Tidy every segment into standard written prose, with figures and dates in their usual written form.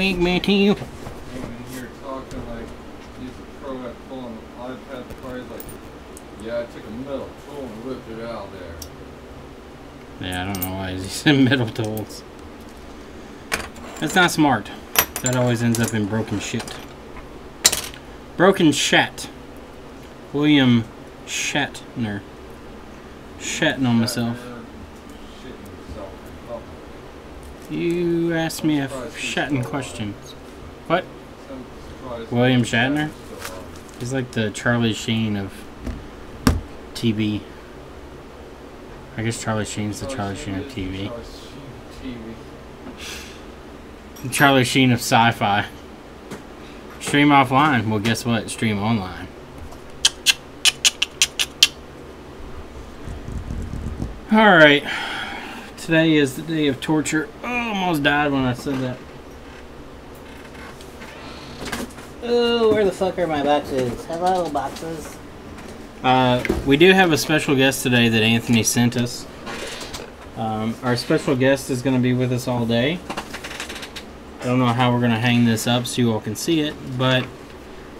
wink, Matthew. Came in here talking like he's a pro at pulling the iPad apart. He's like, yeah, I took a metal tool and whipped it out there. Yeah, I don't know why he said metal tools. That's not smart. That always ends up in broken shit. Broken shat. William Shatner. Shatting on myself. You asked me a Shatton question. What? William Shatner? He's like the Charlie Sheen of TV. I guess Charlie Sheen's the Charlie Sheen of TV. Charlie Sheen of sci-fi. Stream offline. Well, guess what? Stream online. Alright. Today is the day of torture. Oh, I almost died when I said that. Oh, where the fuck are my boxes? Hello, boxes. We do have a special guest today that Anthony sent us. Our special guest is going to be with us all day. I don't know how we're going to hang this up so you all can see it, but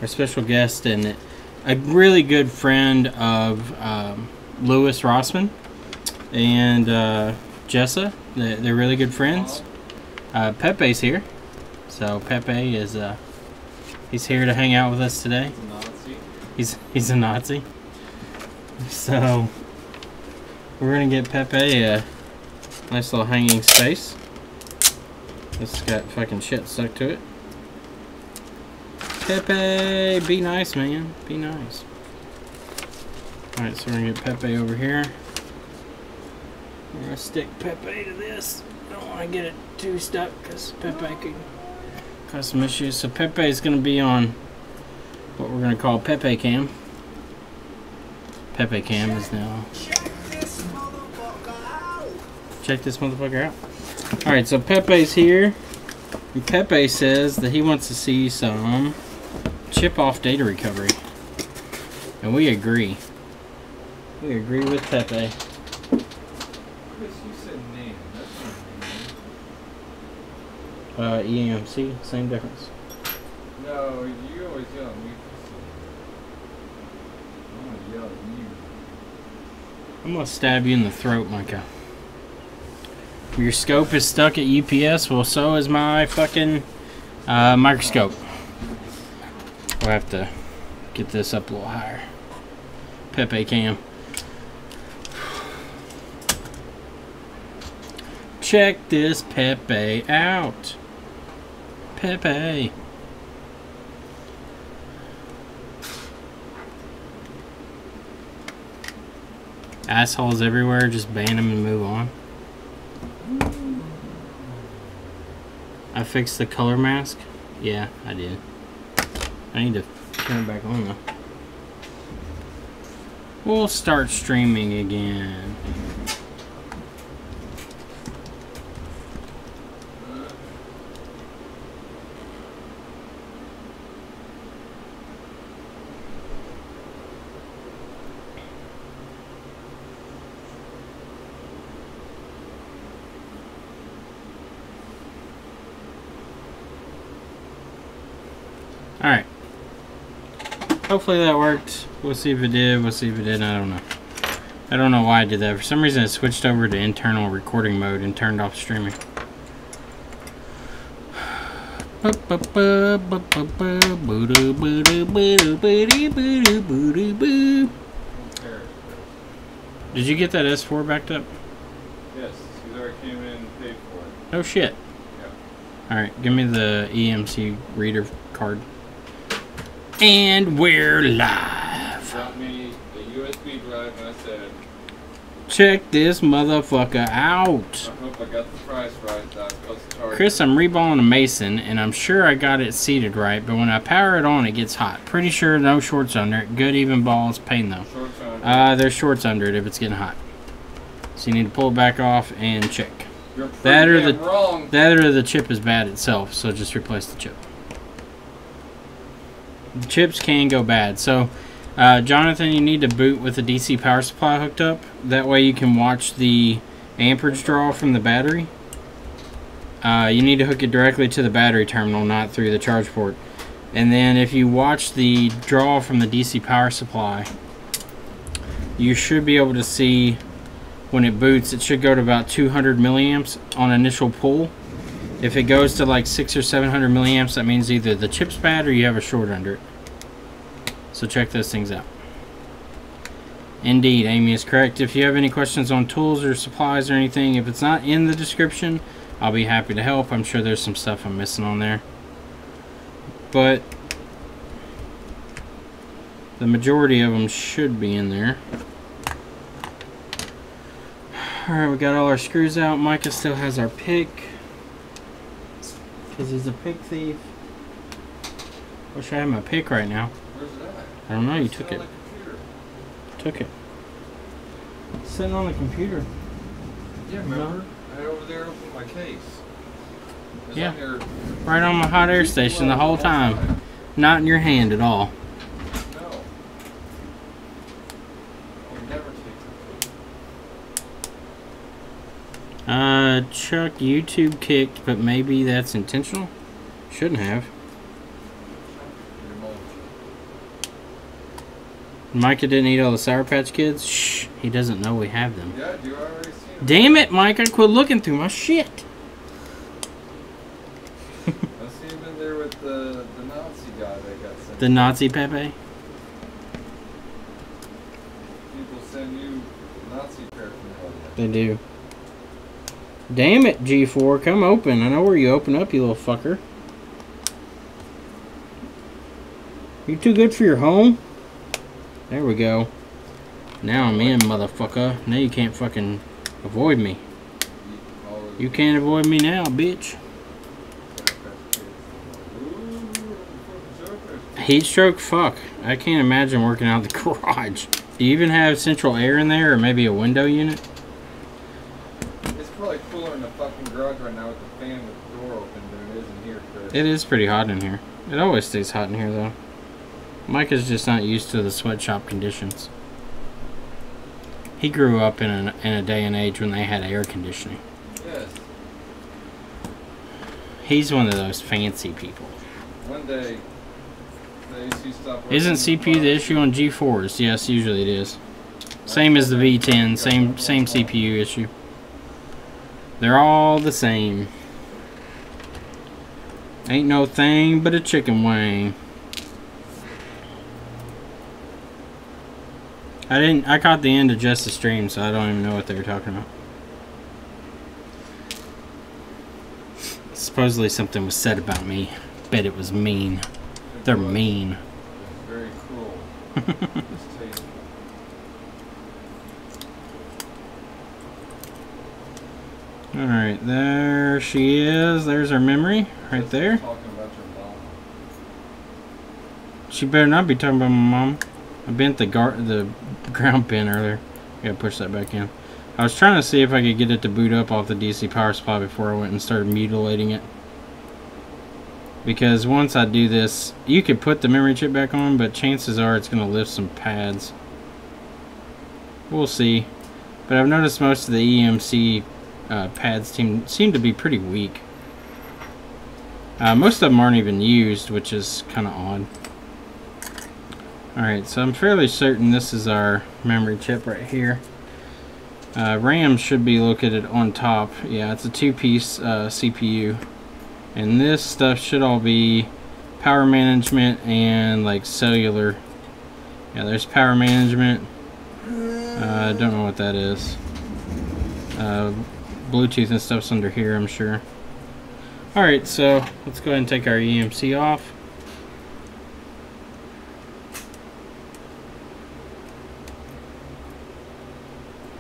our special guest and a really good friend of Louis Rossman and Jessa. They're really good friends. Pepe's here. So Pepe is he's here to hang out with us today. He's a Nazi. So we're gonna get Pepe a nice little hanging space. This has got fucking shit stuck to it. Pepe, be nice, man. Be nice. Alright, so we're gonna get Pepe over here. We're gonna stick Pepe to this. Don't want to get it too stuck because Pepe could cause some issues. So Pepe is gonna be on what we're gonna call Pepe Cam. Pepe Cam is now. Check this motherfucker out. Alright, so Pepe's here. And Pepe says that he wants to see some chip-off data recovery. And we agree. We agree with Pepe. Chris, you said name. That's not name. EMC, same difference. No, you always yell at me. I'm gonna yell at you. I'm gonna stab you in the throat, Micah. Your scope is stuck at UPS. Well, so is my fucking microscope. We'll have to get this up a little higher. Pepe Cam. Check this Pepe out. Pepe. Assholes everywhere, just ban them and move on. I fixed the color mask? Yeah, I did. I need to turn it back on though. We'll start streaming again. Alright. Hopefully that worked. We'll see if it did. We'll see if it didn't. I don't know. I don't know why I did that. For some reason it switched over to internal recording mode and turned off streaming. Did you get that S4 backed up? Yes, he's already came in and paid for it. Oh shit. Yeah. Alright, give me the EMC reader card. And we're live. Got me a USB drive and I said, check this motherfucker out. I hope I got the price right that I was supposed to charge. Chris, I'm reballing a Mason and I'm sure I got it seated right, but when I power it on it gets hot. Pretty sure no shorts under it. Good even balls, pain though. Shorts under There's shorts under it if it's getting hot. So you need to pull it back off and check. You're pretty wrong. That or the chip is bad itself, so just replace the chip. The chips can go bad. So, Jonathan, you need to boot with a DC power supply hooked up. That way you can watch the amperage draw from the battery. you need to hook it directly to the battery terminal, not through the charge port. And then if you watch the draw from the DC power supply, you should be able to see when it boots, it should go to about 200 milliamps on initial pull. If it goes to like 600 or 700 milliamps, that means either the chip's bad or you have a short under it. So check those things out. Indeed, Amy is correct. If you have any questions on tools or supplies or anything, if it's not in the description, I'll be happy to help. I'm sure there's some stuff I'm missing on there. But the majority of them should be in there. Alright, we got all our screws out. Micah still has our pick, because he's a pick thief. Wish I had my pick right now. Where's that? I don't know, you took it. Took it. Sitting on the computer. Yeah, remember? I over there opened my case. Yeah. Right on my hot air station the whole time. Not in your hand at all. No. I'll never take it. Chuck, YouTube kicked, but maybe that's intentional? Shouldn't have. Micah didn't eat all the Sour Patch Kids? Shh, he doesn't know we have them. Yeah, you already seen them. Damn it, Micah, quit looking through my shit. I see him in there with the Nazi guy that got sent. The Nazi Pepe? People send you Nazi paraphernalia. They do. Damn it, G4, come open. I know where you open up, you little fucker. You too good for your home? There we go. Now I'm in, motherfucker. Now you can't fucking avoid me. You can't avoid me now, bitch. Heat stroke? Fuck. I can't imagine working out the garage. Do you even have central air in there, or maybe a window unit? It's probably cooler in the fucking garage right now with the fan with the door open than it is in here, Chris. It is pretty hot in here. It always stays hot in here, though. Mike is just not used to the sweatshop conditions. He grew up in a day and age when they had air conditioning. Yes. He's one of those fancy people. One day, the AC stopped working. Isn't CPU the issue on G4s? Yes, usually it is. Same as the V10, same CPU issue. They're all the same. Ain't no thing but a chicken wing. I caught the end of just the stream, so I don't even know what they were talking about. Supposedly something was said about me. Bet it was mean. They're mean. It's very cruel. Distasteful. Alright, there she is. There's her memory, right there. Talking about your mom. She better not be talking about my mom. I bent the ground pin earlier. I gotta push that back in. I was trying to see if I could get it to boot up off the DC power supply before I went and started mutilating it. Because once I do this, you could put the memory chip back on, but chances are it's gonna lift some pads. We'll see. But I've noticed most of the EMC pads seem to be pretty weak. Most of them aren't even used, which is kind of odd. Alright, so I'm fairly certain this is our memory chip right here. RAM should be located on top. Yeah, it's a two-piece CPU. And this stuff should all be power management and like cellular. Yeah, there's power management. I don't know what that is. Bluetooth and stuff's under here, I'm sure. Alright, so let's go ahead and take our EMC off.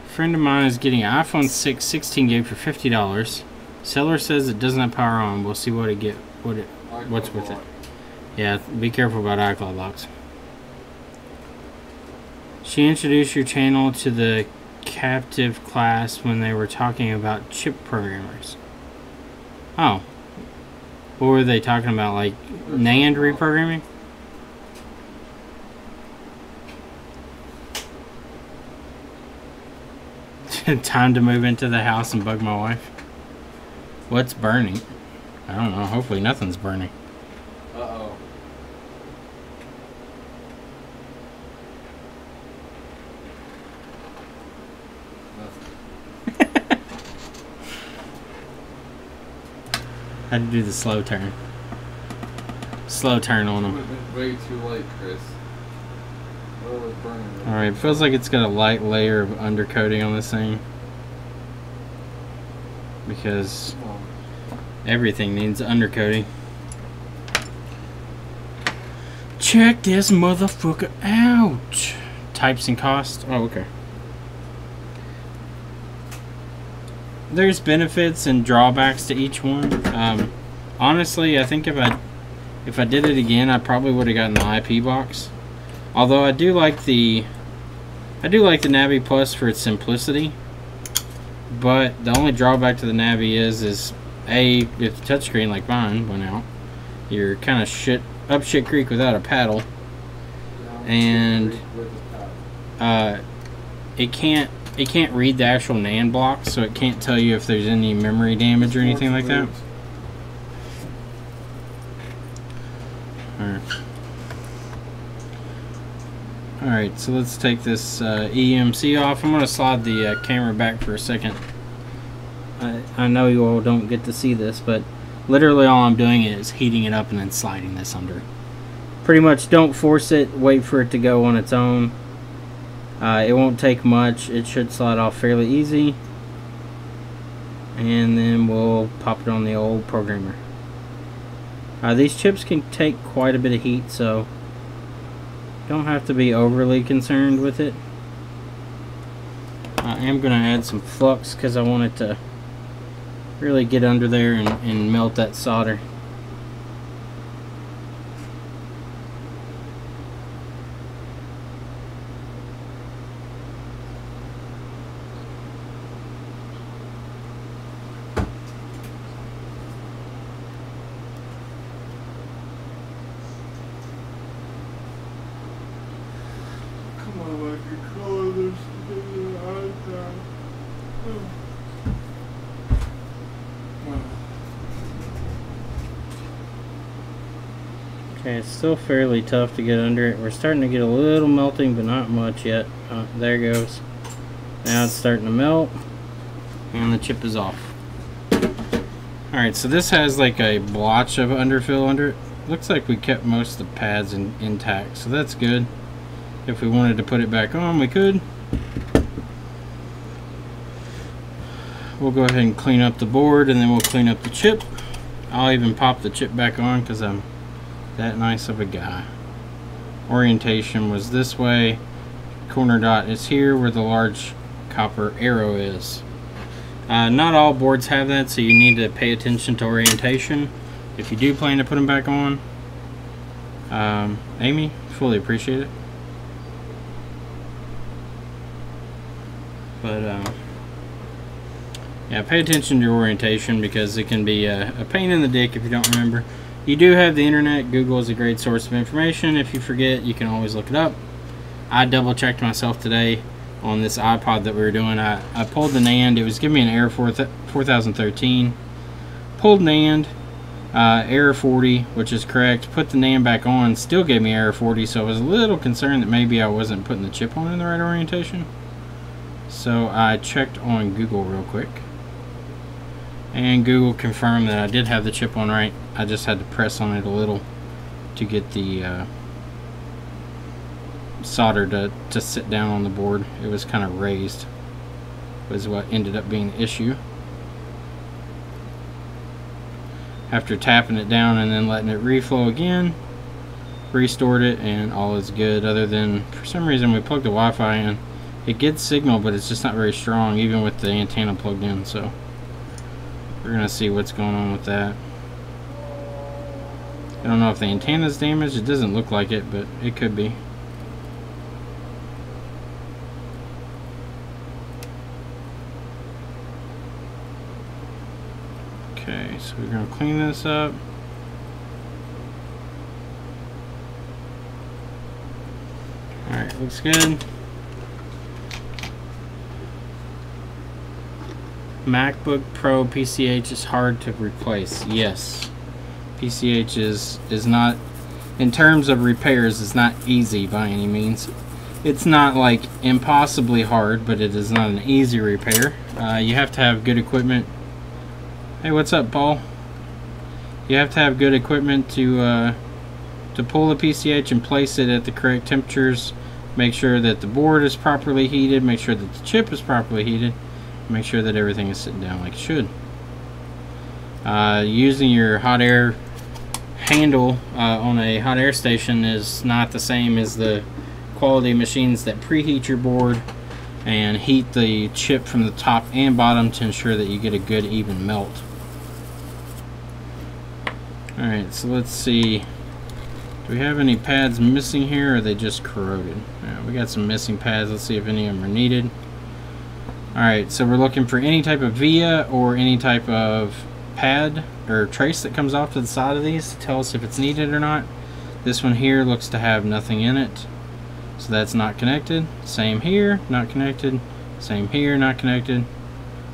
A friend of mine is getting an iPhone 6 16 gig for $50. Seller says it doesn't have power on. We'll see what what's with it. Yeah, be careful about iCloud locks. She introduced your channel to the captive class when they were talking about chip programmers. Oh. What were they talking about? Like NAND reprogramming? Time to move into the house and bug my wife. What's burning? I don't know. Hopefully nothing's burning. Uh-oh. Had to do the slow turn. Slow turn on them. Way too late, Chris. Oh, it's burning. Alright, feels like it's got a light layer of undercoating on this thing. Because everything needs undercoating. Check this motherfucker out. Types and cost. Oh, okay. There's benefits and drawbacks to each one. Honestly, I think if I did it again, I probably would have gotten the IP box. Although I do like the Navi Plus for its simplicity. But the only drawback to the Navi is if the touchscreen like mine went out, you're kind of up shit creek without a paddle, and it can't read the actual NAND blocks, so it can't tell you if there's any memory damage or anything like that. Alright, so let's take this EMC off. I'm going to slide the camera back for a second. I know you all don't get to see this, but literally all I'm doing is heating it up and then sliding this under. Pretty much don't force it, wait for it to go on its own. It won't take much. It should slide off fairly easy. And then we'll pop it on the old programmer. These chips can take quite a bit of heat, so don't have to be overly concerned with it. I am going to add some flux because I want it to really get under there and melt that solder. Okay, it's still fairly tough to get under it. We're starting to get a little melting, but not much yet. There it goes. Now it's starting to melt, and the chip is off. Alright, so this has like a blotch of underfill under it. Looks like we kept most of the pads intact, so that's good. If we wanted to put it back on, we could. We'll go ahead and clean up the board, and then we'll clean up the chip. I'll even pop the chip back on because I'm that nice of a guy. Orientation was this way. Corner dot is here where the large copper arrow is. Not all boards have that, so you need to pay attention to orientation if you do plan to put them back on. Amy, fully appreciate it. But yeah, pay attention to your orientation because it can be a pain in the dick if you don't remember. You do have the internet. Google is a great source of information. If you forget, you can always look it up. I double checked myself today on this iPod that we were doing. I pulled the NAND. It was giving me an error 4013. Pulled NAND, error 40, which is correct. Put the NAND back on, still gave me error 40, so I was a little concerned that maybe I wasn't putting the chip on in the right orientation. So I checked on Google real quick. And Google confirmed that I did have the chip on right. I just had to press on it a little to get the solder to sit down on the board. It was kind of raised, was what ended up being the issue. After tapping it down and then letting it reflow again, restored it, and all is good, other than for some reason we plugged the Wi-Fi in. It gets signal, but it's just not very strong even with the antenna plugged in, so we're gonna see what's going on with that. I don't know if the antenna's damaged. It doesn't look like it, but it could be. Okay, so we're gonna clean this up. Alright, looks good. MacBook Pro PCH is hard to replace. Yes. PCH is not, in terms of repairs, it's not easy by any means. It's not like impossibly hard, but it is not an easy repair. You have to have good equipment. Hey, what's up, Paul? You have to have good equipment to pull the PCH and place it at the correct temperatures. Make sure that the board is properly heated. Make sure that the chip is properly heated. Make sure that everything is sitting down like it should. Using your hot air handle on a hot air station is not the same as the quality machines that preheat your board and heat the chip from the top and bottom to ensure that you get a good even melt. Alright, so let's see. Do we have any pads missing here, or are they just corroded? Yeah, we got some missing pads. Let's see if any of them are needed. Alright, so we're looking for any type of via or any type of pad or trace that comes off to the side of these to tell us if it's needed or not. This one here looks to have nothing in it, so that's not connected. Same here, not connected. Same here, not connected.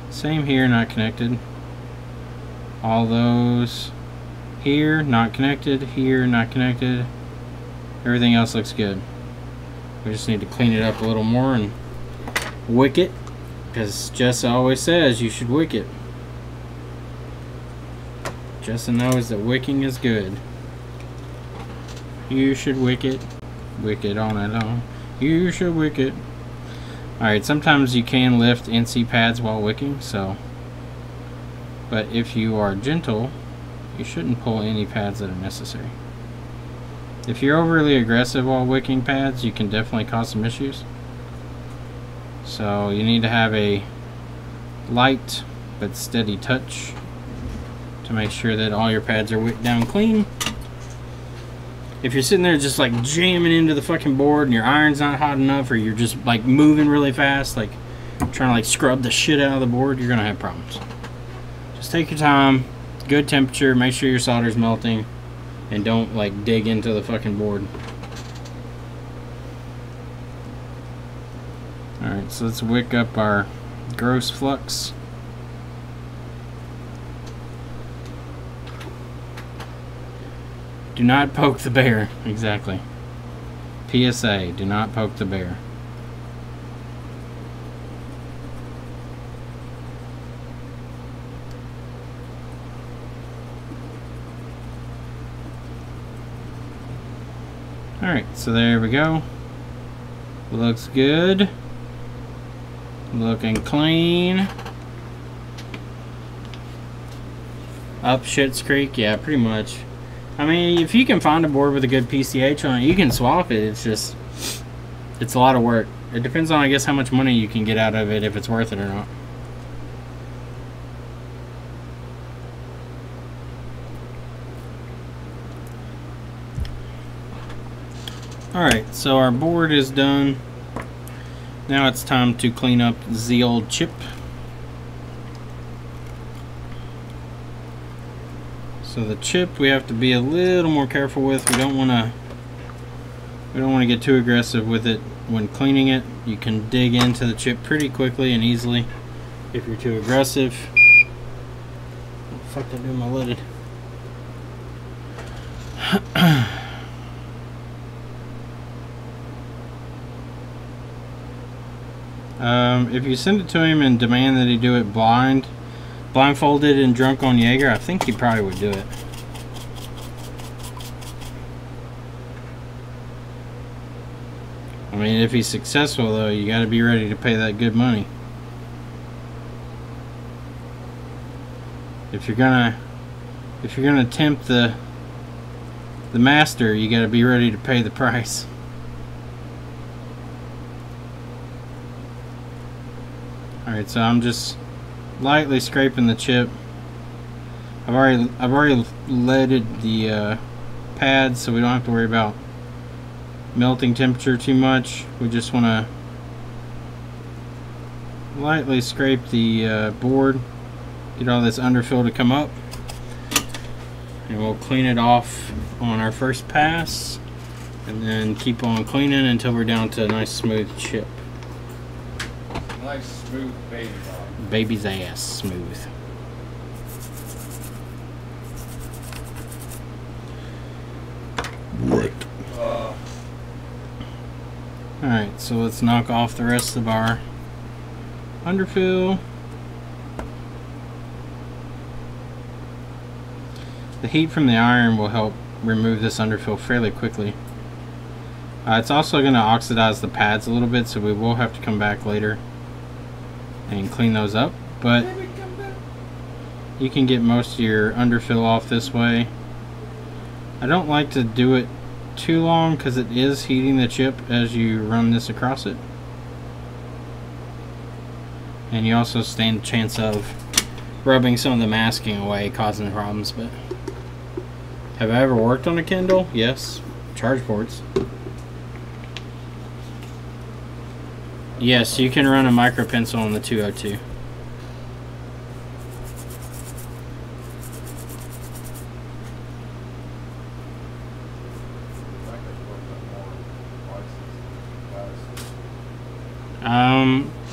Same here, not connected. All those here, not connected. Here, not connected. Everything else looks good. We just need to clean it up a little more and wick it, because Jessa always says you should wick it. Jessa knows that wicking is good. You should wick it. Wick it all night long. You should wick it. Alright, sometimes you can lift NC pads while wicking, so. But if you are gentle, you shouldn't pull any pads that are necessary. If you're overly aggressive while wicking pads, you can definitely cause some issues. So you need to have a light but steady touch to make sure that all your pads are wicked down clean. If you're sitting there just like jamming into the fucking board and your iron's not hot enough, or you're just like moving really fast, like trying to like scrub the shit out of the board, you're gonna have problems. Just take your time, good temperature, make sure your solder's melting, and don't like dig into the fucking board. Alright, so let's wick up our gross flux. Do not poke the bear. Exactly. PSA, do not poke the bear. Alright, so there we go. Looks good. Looking clean. Up Schitt's Creek? Yeah, pretty much. I mean, if you can find a board with a good PCH on it, you can swap it. It's just, it's a lot of work. It depends on, I guess, how much money you can get out of it, if it's worth it or not. Alright, so our board is done. Now it's time to clean up the old chip. So the chip we have to be a little more careful with. We don't want to get too aggressive with it when cleaning it. You can dig into the chip pretty quickly and easily if you're too aggressive. What the fuck did I do with my lid? If you send it to him and demand that he do it blindfolded and drunk on Jaeger, I think he probably would do it. I mean, if he's successful though, you got to be ready to pay that good money. If you're gonna tempt the master, you got to be ready to pay the price. Alright, so I'm just lightly scraping the chip. I've already leaded the pads, so we don't have to worry about melting temperature too much. We just want to lightly scrape the board, get all this underfill to come up, and we'll clean it off on our first pass, and then keep on cleaning until we're down to a nice smooth chip. Nice smooth baby bottom. baby's ass smooth. Right. Alright, so let's knock off the rest of our underfill. The heat from the iron will help remove this underfill fairly quickly. It's also going to oxidize the pads a little bit, so we will have to come back later and clean those up. But you can get most of your underfill off this way. I don't like to do it too long because it is heating the chip as you run this across it. And you also stand a chance of rubbing some of the masking away, causing problems. But have I ever worked on a Kindle? Yes. Charge ports. Yes, you can run a micro pencil on the 202.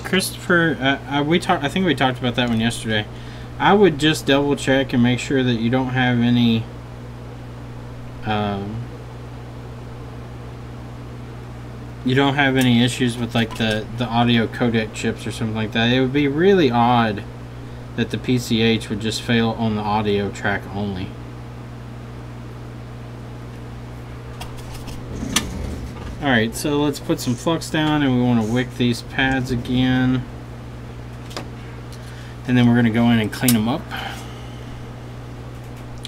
Christopher, I think we talked about that one yesterday. I would just double check and make sure that you don't have any issues with like the audio codec chips or something like that. It would be really odd that the PCH would just fail on the audio track only. Alright, so let's put some flux down, and we want to wick these pads again. And then we're going to go in and clean them up.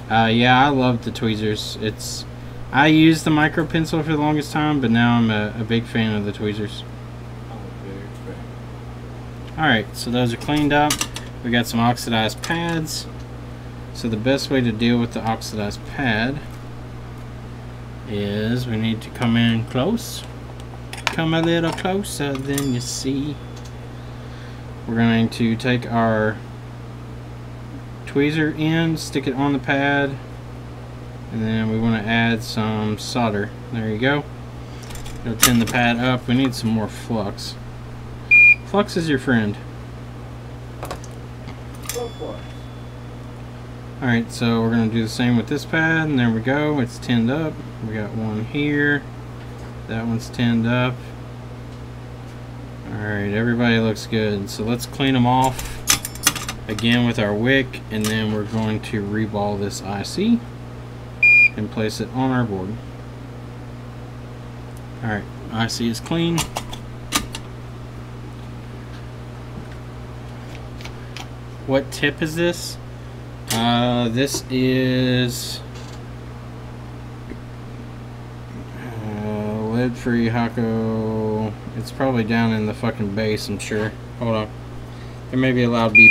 Yeah, I love the tweezers. I used the micro pencil for the longest time, but now I'm a big fan of the tweezers. Alright, so those are cleaned up. We got some oxidized pads. So the best way to deal with the oxidized pad is we need to come in close. Come a little closer than you see. We're going to take our tweezer end, stick it on the pad, and then we want to add some solder. There you go. It'll tin the pad up. We need some more flux. Flux is your friend. Alright, so we're going to do the same with this pad, and there we go. It's tinned up. We got one here. That one's tinned up. Alright, everybody looks good. So let's clean them off again with our wick, and then we're going to reball this IC and place it on our board. Alright, IC is clean. What tip is this? This is lead-free Hako. It's probably down in the fucking base, I'm sure. Hold on. There may be a loud beep.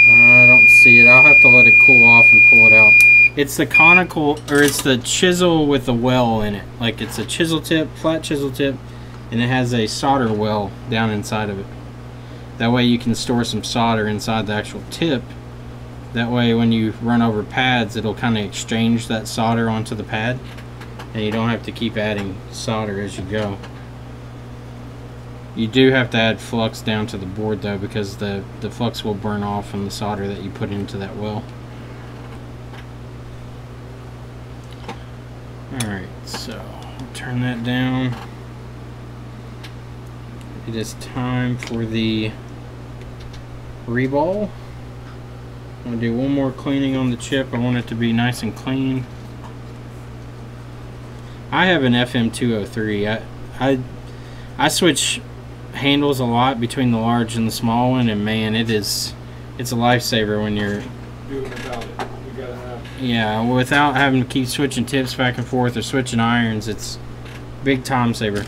I don't see it. I'll have to let it cool off and pull it out. It's the conical, or it's the chisel with the well in it. Like it's a chisel tip, flat chisel tip, and it has a solder well down inside of it. That way you can store some solder inside the actual tip. That way when you run over pads, it'll kind of exchange that solder onto the pad, and you don't have to keep adding solder as you go. You do have to add flux down to the board though, because the flux will burn off from the solder that you put into that well. Alright, so I'll turn that down. It is time for the reball. I'm going to do one more cleaning on the chip. I want it to be nice and clean. I have an FM203. I switch handles a lot between the large and the small one, and man, it's a lifesaver when you're Do it without it. You gotta have. Yeah, without having to keep switching tips back and forth or switching irons. It's big time saver.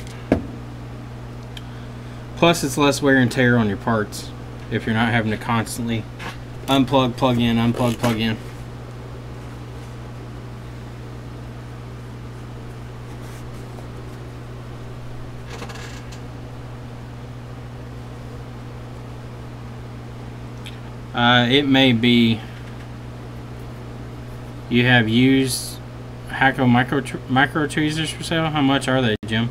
Plus, it's less wear and tear on your parts if you're not having to constantly unplug, plug in, unplug, plug in. It may be you have used Hako micro tweezers for sale. How much are they, Jim?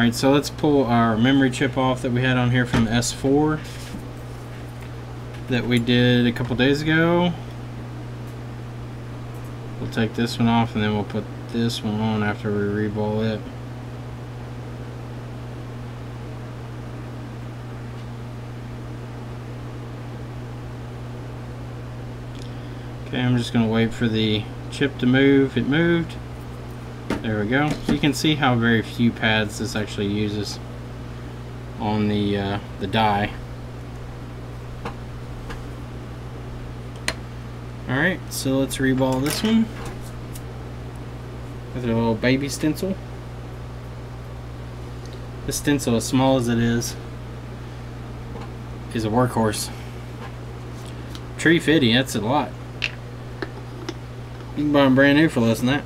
Alright, so let's pull our memory chip off that we had on here from the S4 that we did a couple days ago. We'll take this one off and then we'll put this one on after we re-ball it. Okay, I'm just going to wait for the chip to move. It moved. There we go. So you can see how very few pads this actually uses on the die. Alright, so let's reball this one with a little baby stencil. This stencil, as small as it is a workhorse. $350, that's a lot. You can buy them brand new for less than that.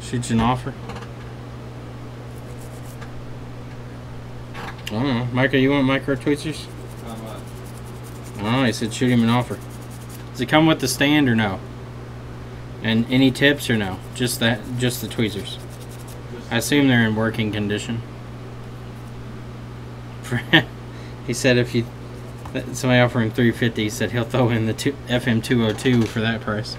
Shoot you an offer. I don't know. Micah, you want micro tweezers? How much? Oh, he said shoot him an offer. Does it come with the stand or no? And any tips or no? Just that, just the tweezers. I assume they're in working condition. He said if you somebody offered him $350, he said he'll throw in the FM202 for that price.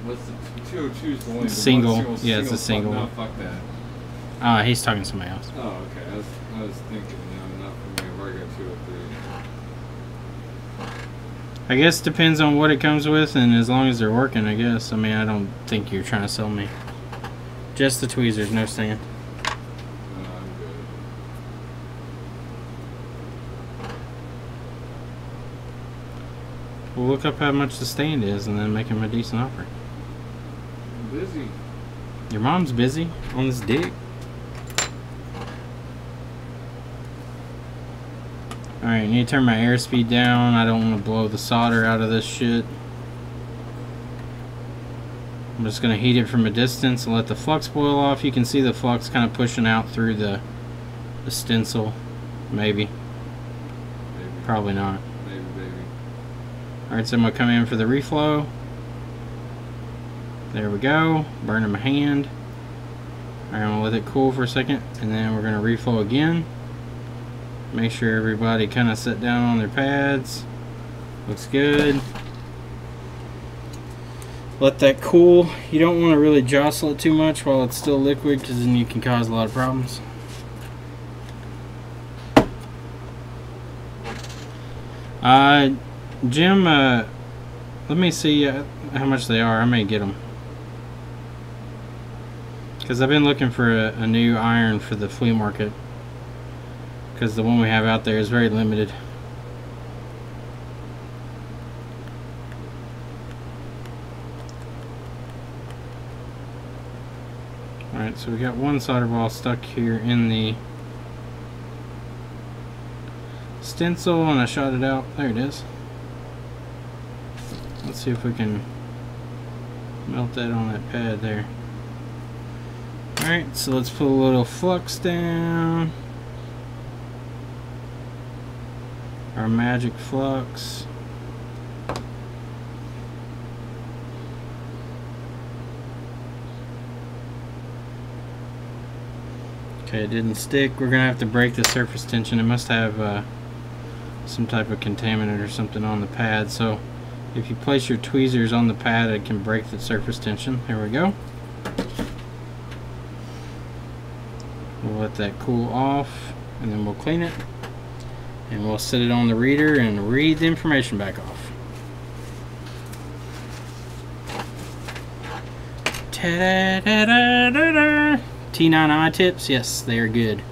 What's the 202 is the only single? One, yeah, it's a single. No, fuck that. He's talking to somebody else. Oh, okay. I was thinking, no, not for me. If I got 203. I guess depends on what it comes with, and as long as they're working, I guess. I mean, I don't think you're trying to sell me. Just the tweezers, no stand. No, I'm good. We'll look up how much the stand is, and then make him a decent offer. I'm busy. Your mom's busy on this dick. Alright, need to turn my airspeed down. I don't want to blow the solder out of this shit. I'm just going to heat it from a distance and let the flux boil off. You can see the flux kind of pushing out through the stencil. Maybe. Probably not. Maybe. Alright, so I'm going to come in for the reflow. There we go. Burning my hand. Alright, I'm going to let it cool for a second, and then we're going to reflow again. Make sure everybody kind of sit down on their pads. Looks good. Let that cool. You don't want to really jostle it too much while it's still liquid, because then you can cause a lot of problems. Jim, let me see how much they are. I may get them. Because I've been looking for a new iron for the flea market. Because the one we have out there is very limited. Alright, so we got one solder ball stuck here in the stencil, and I shot it out. There it is. Let's see if we can melt that on that pad there. Alright, so let's put a little flux down. Our magic flux. Okay, it didn't stick. We're gonna have to break the surface tension. It must have some type of contaminant or something on the pad. So if you place your tweezers on the pad, it can break the surface tension. There we go. We'll let that cool off, and then we'll clean it. And we'll set it on the reader and read the information back off. Ta-da-da-da-da-da. T9i tips, yes, they are good.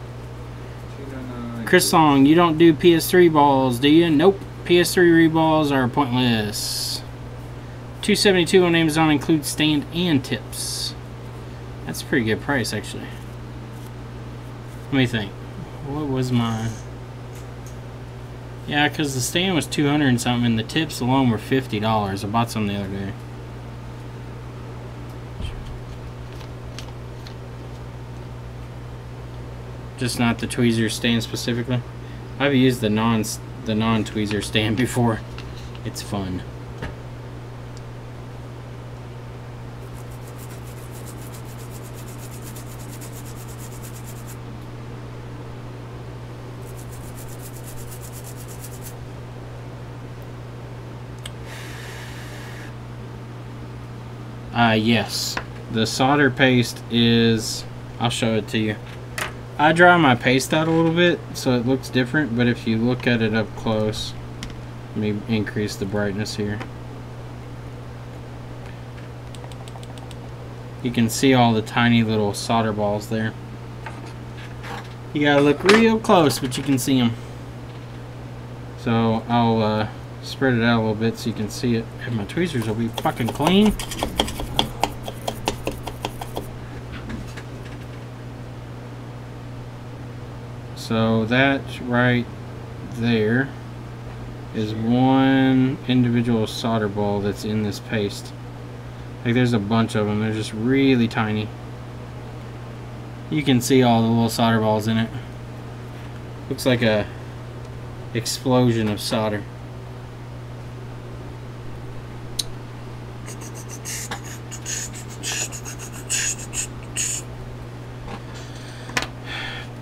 Chris Long, you don't do PS3 balls, do you? Nope. PS3 reballs are pointless. $272 on Amazon includes stand and tips. That's a pretty good price, actually. Let me think. What was mine? Yeah, because the stand was 200 and something, and the tips alone were $50. I bought some the other day. Just not the tweezer stand specifically. I've used the non-tweezer stand before. It's fun. Yes. The solder paste is... I'll show it to you. I dry my paste out a little bit so it looks different, but if you look at it up close, let me increase the brightness here. You can see all the tiny little solder balls there. You gotta look real close, but you can see them. So I'll spread it out a little bit so you can see it. And my tweezers will be fucking clean. So that right there is one individual solder ball that's in this paste. Like there's a bunch of them. They're just really tiny. You can see all the little solder balls in it. Looks like a explosion of solder.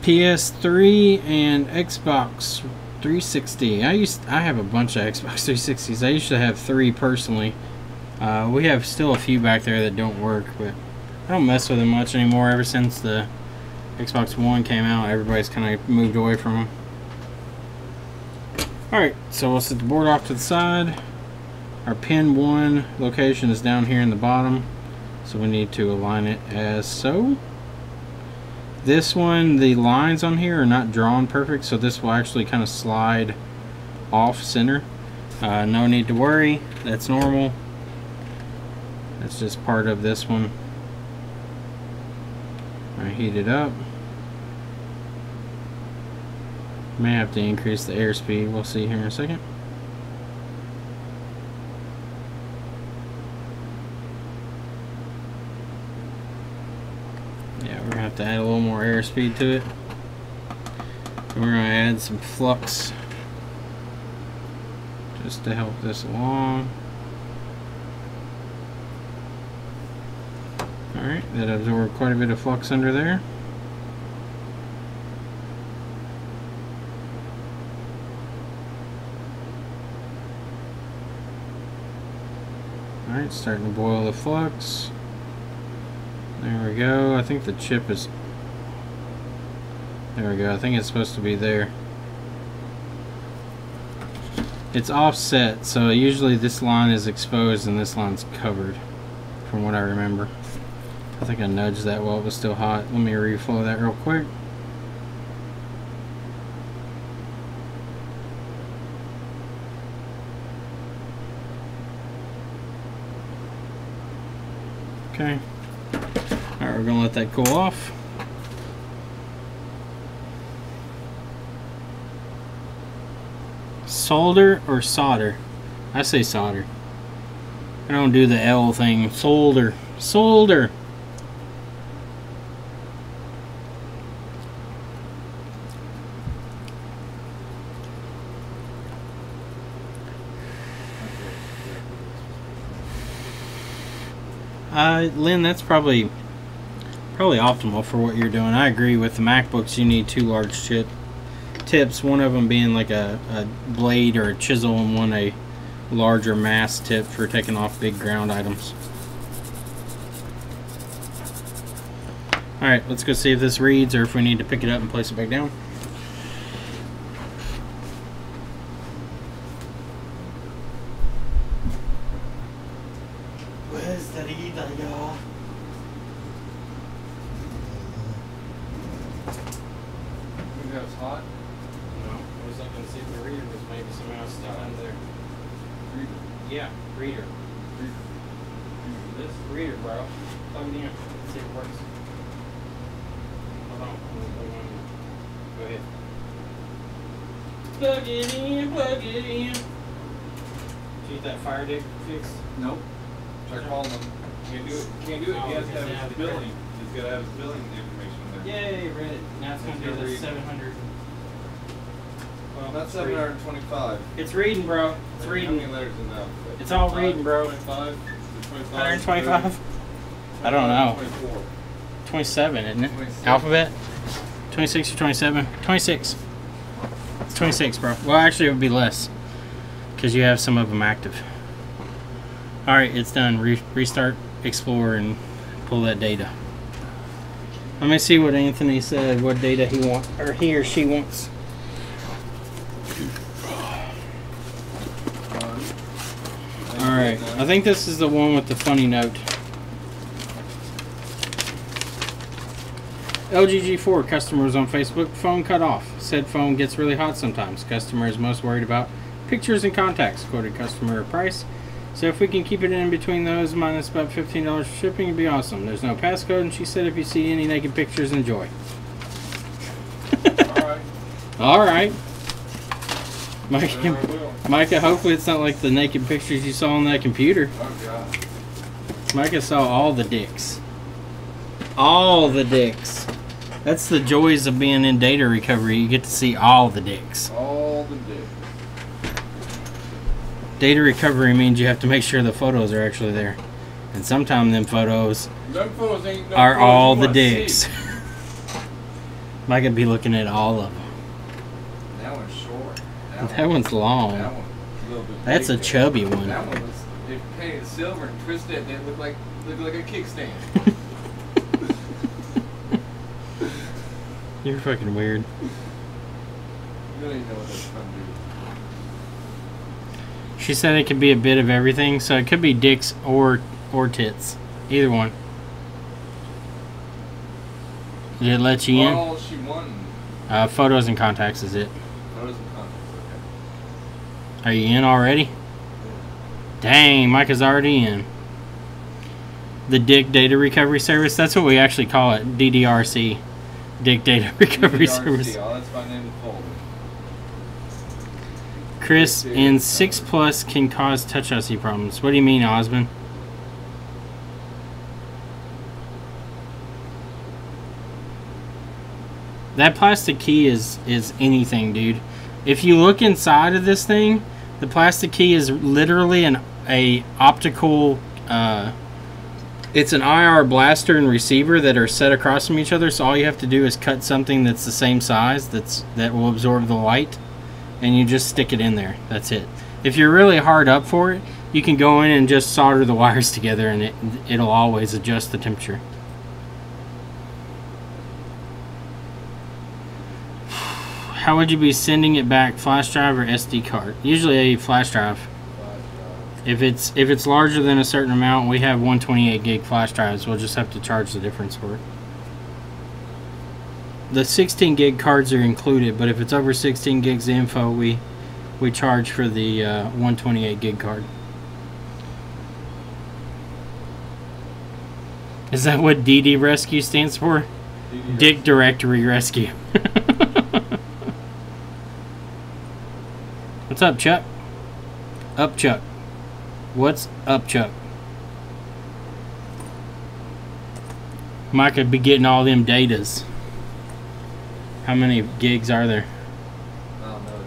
PS3 and Xbox 360. I have a bunch of Xbox 360s. I used to have 3 personally. We have still a few back there that don't work, but I don't mess with them much anymore. Ever since the Xbox One came out, everybody's kind of moved away from them. Alright, so we'll set the board off to the side. Our pin 1 location is down here in the bottom, so we need to align it as so. This one, the lines on here are not drawn perfect, so this will actually kind of slide off center. No need to worry, that's normal. That's just part of this one. I heat it up. May have to increase the airspeed, we'll see here in a second. Yeah, we're gonna have to add a little more airspeed to it. And we're gonna add some flux just to help this along. Alright, that absorbed quite a bit of flux under there. Alright, starting to boil the flux. There we go. I think the chip is... There we go. I think it's supposed to be there. It's offset, so usually this line is exposed and this line's covered, from what I remember. I think I nudged that while it was still hot. Let me reflow that real quick. Okay. Alright, we're gonna let that cool off. Solder or solder? I say solder. I don't do the L thing. Solder. Solder. Lynn, that's probably optimal for what you're doing. I agree with the MacBooks. You need 2 large tips. One of them being like a blade or a chisel, and one a larger mass tip for taking off big ground items. Alright, let's go see if this reads or if we need to pick it up and place it back down. Where's the reader, y'all? You think that's hot? No, I was looking to see if the reader was maybe somehow stuck under there. Reader. Yeah, reader. Reader. This reader, bro. Plug it in. Let's see if it works. Hold on. Go ahead. Plug it in, plug it in. Did you get that fire dick fixed? Nope. Try calling them. Can't do it. Can't do it. He has to have his billing. He's got to have his billing information in there. Yay, read it. Now it's going to be the 700. Well, That's it's reading. 725. It's reading, bro. It's How reading. many letters in that? It's all reading, bro. 25? 125? I don't know. 24. 27, isn't it? 26. Alphabet? 26 or 27? 26. It's 26, bro. Well, actually, it would be less because you have some of them active. Alright, it's done. Restart. explore and pull that data. Let me see what Anthony said, what data he wants, or he or she wants. Alright, I think this is the one with the funny note. LGG4 customers on Facebook, phone cut off. Said phone gets really hot sometimes. Customer is most worried about pictures and contacts. Quoted customer price. So if we can keep it in between those minus about $15 for shipping, it'd be awesome. There's no passcode, and she said if you see any naked pictures, enjoy. Alright. Alright. Then I will. Micah, hopefully it's not like the naked pictures you saw on that computer. Oh god. Micah saw all the dicks. All the dicks. That's the joys of being in data recovery. You get to see all the dicks. All the dick. Data recovery means you have to make sure the photos are actually there. And sometimes them photos Them photos ain't no are photos all you the wanna dicks. see. Micah be looking at all of them. That one's short. That one's long. That one's a little bit That's a big. chubby one. That one was, if painted silver and twisted it, it looked like a kickstand. You're fucking weird. You don't even know what that's gonna do. She said it could be a bit of everything, so it could be dicks or tits. Either one. Did it let you in? All she wanted. Photos and contacts is it. Photos and contacts, okay. Are you in already? Dang, Micah's already in. The Dick Data Recovery Service, that's what we actually call it. DDRC. Dick Data Recovery Service. Oh, that's my name of the folder. Chris, in 6 Plus can cause touch IC problems. What do you mean, Osmond? That plastic key is anything, dude. If you look inside of this thing, the plastic key is literally a optical. It's an IR blaster and receiver that are set across from each other. So all you have to do is cut something that's the same size that will absorb the light, and you just stick it in there. That's it. If you're really hard up for it, you can go in and just solder the wires together, and it'll always adjust the temperature. How would you be sending it back? Flash drive or SD card? Usually a flash drive. If it's larger than a certain amount, we have 128 gig flash drives. We'll just have to charge the difference for it. The 16 gig cards are included, but if it's over 16 gigs of info, we charge for the 128 gig card. Is that what DD Rescue stands for? Dick Directory Rescue. What's up, Chuck? Up, Chuck. What's up, Chuck? Mike could be getting all them datas. How many gigs are there? I don't know.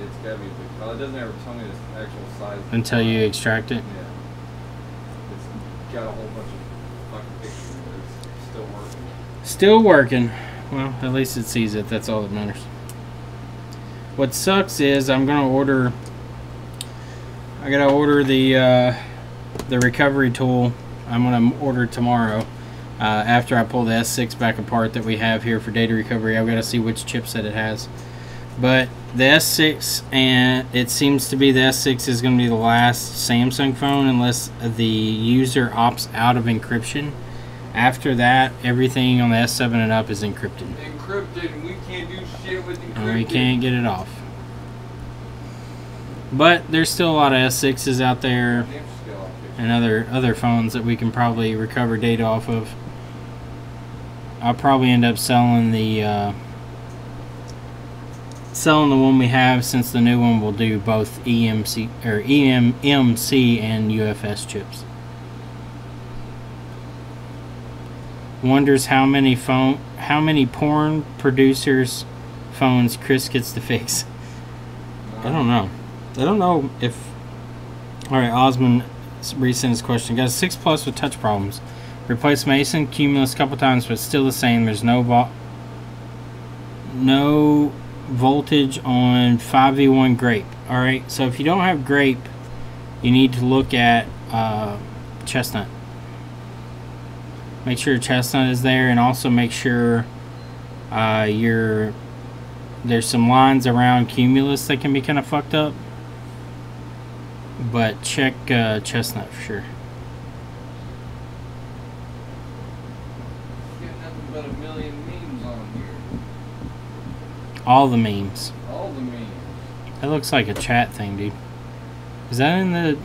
It's gotta be. Well, it doesn't ever tell me the actual size. Until you extract it? Yeah. It's got a whole bunch of fucking pictures, but it's still working. Still working. Well, at least it sees it. That's all that matters. What sucks is I'm gonna order. I gotta order the recovery tool. I'm gonna order tomorrow. After I pull the S6 back apart that we have here for data recovery, I've got to see which chipset it has. But the S6, and it seems to be the S6 is going to be the last Samsung phone unless the user opts out of encryption. After that, everything on the S7 and up is encrypted. Encrypted, and we can't do shit with encrypted. And we can't get it off. But there's still a lot of S6s out there and other phones that we can probably recover data off of. I'll probably end up selling the one we have, since the new one will do both EMC and UFS chips. Wonders how many porn producers' phones Chris gets to fix. I don't know. I don't know if. All right, Osmond resent his question. Got a 6 Plus with touch problems. Replaced Mason Cumulus a couple times, but still the same. There's no voltage on 5v1 grape. All right, so if you don't have grape, you need to look at chestnut. Make sure your chestnut is there, and also make sure there's some lines around cumulus that can be kind of fucked up. But check chestnut for sure. Got nothing but a million memes on here. All the memes. All the memes. That looks like a chat thing, dude. Is that in the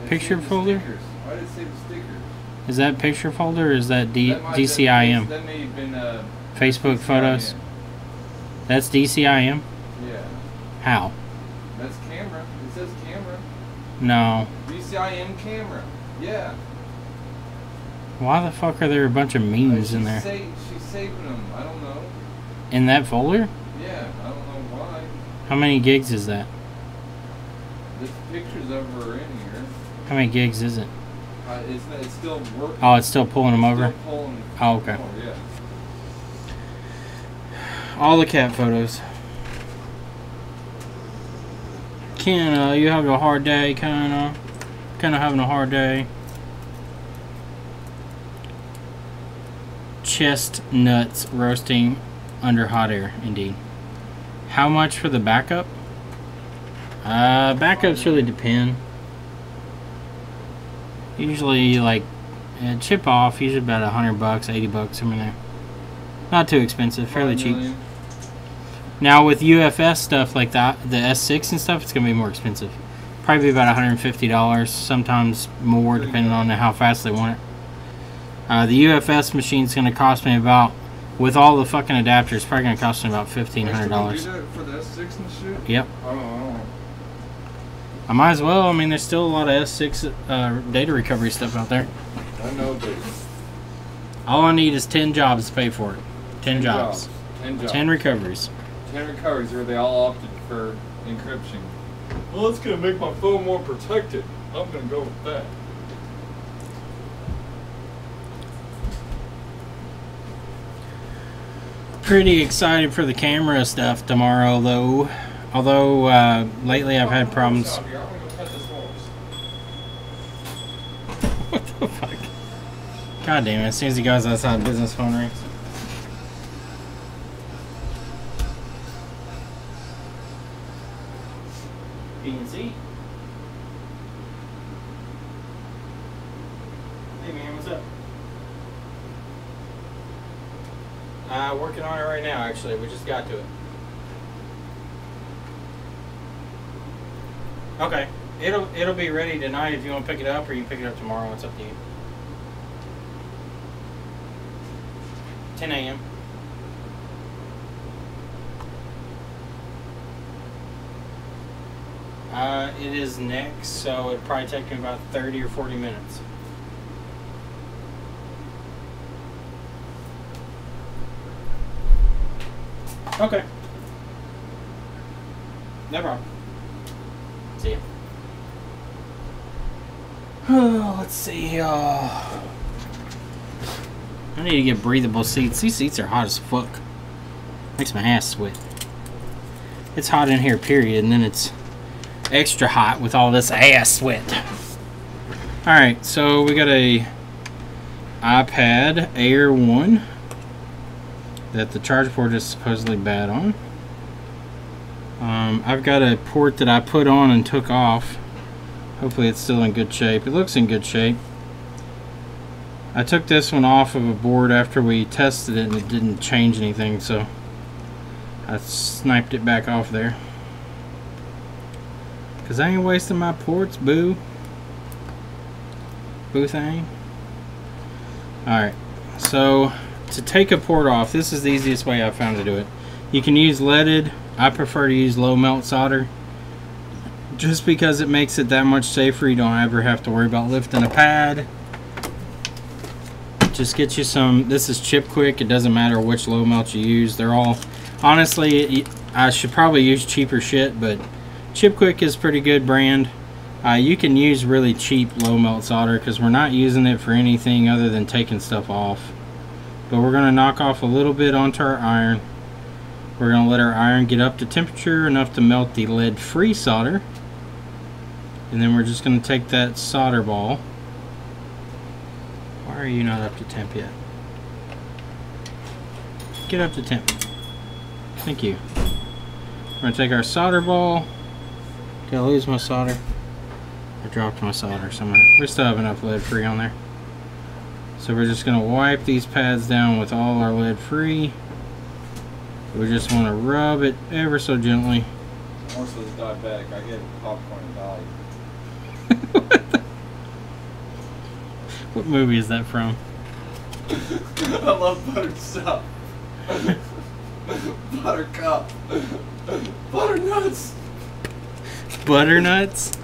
picture folder? Stickers. Why did it say the stickers? Is that picture folder or is that That might- DCIM? That may have been Facebook photos? That's DCIM? Yeah. How? That's camera. It says camera. No. DCIM camera. Yeah. Why the fuck are there a bunch of memes in there? She's saving them. I don't know. In that folder? Yeah, I don't know why. How many gigs is that? There's pictures of her in here. How many gigs is it? It's still working. Oh, it's still pulling them over? Still pulling Oh, okay. more, yeah. All the cat photos. Ken, you having a hard day, kinda having a hard day. Chestnuts roasting under hot air, indeed. How much for the backup? Backups really depend. Usually, like, chip off, usually about $100, $80, somewhere there. Not too expensive, fairly cheap. Now with UFS stuff like that, the S6 and stuff, it's gonna be more expensive. Probably about $150, sometimes more, depending on how fast they want it. The UFS machine's gonna cost me about, with all the fucking adapters, probably gonna cost me about $1,500. Do that for the S6 and shit? Yep. Oh. I might as well. I mean, there's still a lot of S6 data recovery stuff out there. I know, but All I need is 10 jobs to pay for it. 10 jobs. 10 jobs. 10 recoveries. 10 recoveries where they all opted for encryption. Well, it's gonna make my phone more protected. I'm gonna go with that. Pretty excited for the camera stuff tomorrow, though. Although lately I've had problems. What the fuck? God damn it! As soon as he goes outside, business phone rings. PNC. Hey man, what's up? Working on it right now. Actually, we just got to it. Okay, it'll be ready tonight if you want to pick it up, or you can pick it up tomorrow. It's up to you. 10 a.m. It is next, so it'll probably take me about 30 or 40 minutes. Okay. No problem. See ya. Oh, let's see. I need to get breathable seats. These seats are hot as fuck. Makes my ass sweat. It's hot in here, period, and then it's extra hot with all this ass sweat. Alright, so we got a iPad Air 1 that the charge port is supposedly bad on. I've got a port that I put on and took off. Hopefully it's still in good shape. It looks in good shape. I took this one off of a board after we tested it and it didn't change anything, so I sniped it back off there. Cause I ain't wasting my ports, boo. Boo thing. Alright, so to take a port off, this is the easiest way I've found to do it. You can use leaded. I prefer to use low melt solder just because it makes it that much safer. You don't ever have to worry about lifting a pad. Just get you some. This is chip quick. It doesn't matter which low melt you use. They're all, honestly, I should probably use cheaper shit, but Chip Quick is a pretty good brand. You can use really cheap low melt solder because we're not using it for anything other than taking stuff off. But we're going to knock off a little bit onto our iron. We're going to let our iron get up to temperature enough to melt the lead-free solder. And then we're just going to take that solder ball. Why Why are you not up to temp yet? Get up to temp. Thank you. We're going to take our solder ball. Did I lose my solder? I dropped my solder somewhere. We still have enough lead free on there. So we're just going to wipe these pads down with all our lead free. We just want to rub it ever so gently. Most of this diabetic, I get popcorn and dolly. What movie is that from? I love buttered stuff. Buttercup. Butternuts. Butternuts?